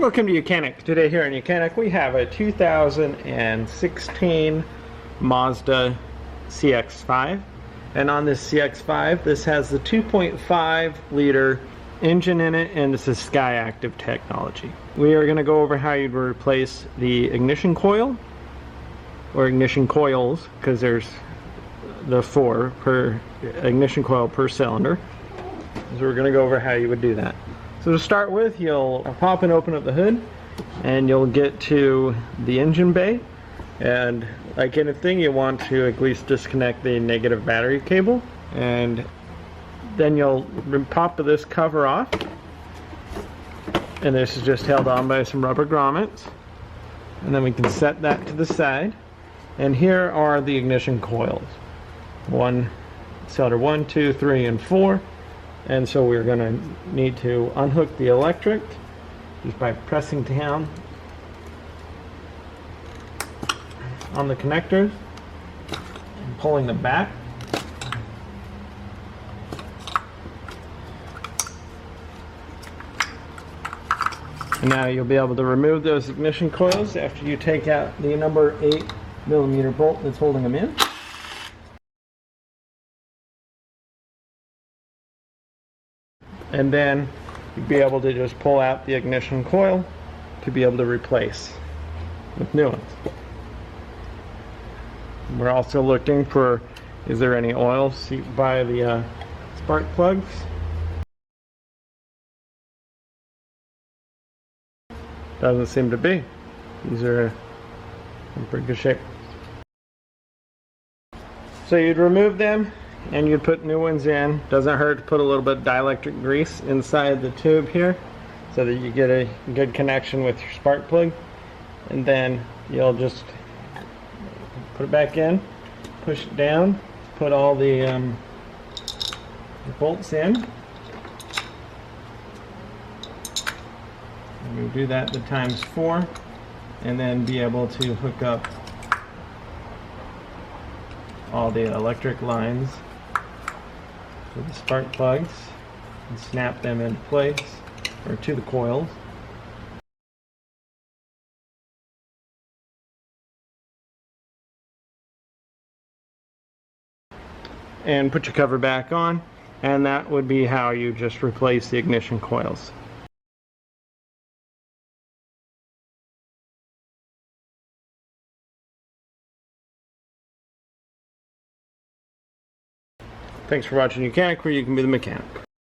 Welcome to YOUCANIC. Today here in YOUCANIC we have a 2016 Mazda CX-5, and on this CX-5 this has the 2.5 liter engine in it, and this is Skyactiv technology. We are going to go over how you'd replace the ignition coil, or ignition coils, because there's the 4 per ignition coil per cylinder. So we're going to go over how you would do that. So to start with, you'll pop and open up the hood, and you'll get to the engine bay, and like anything you want to at least disconnect the negative battery cable, and then you'll pop this cover off, and this is just held on by some rubber grommets, and then we can set that to the side. And here are the ignition coils, cylinder 1, 2, 3, and 4. And so we're going to need to unhook the electric just by pressing down on the connectors and pulling them back. And now you'll be able to remove those ignition coils after you take out the number 8mm bolt that's holding them in. And then you'd be able to just pull out the ignition coil to be able to replace with new ones. We're also looking for, is there any oil seeped by the spark plugs? Doesn't seem to be. These are in pretty good shape. So you'd remove them and you'd put new ones in. Doesn't hurt to put a little bit of dielectric grease inside the tube here so that you get a good connection with your spark plug. And then you'll just put it back in, push it down, put all the bolts in. And we do that to ×4, and then be able to hook up all the electric lines to the spark plugs and snap them into place, or to the coils. And put your cover back on, and that would be how you just replace the ignition coils. Thanks for watching YOUCANIC, where you can be the mechanic.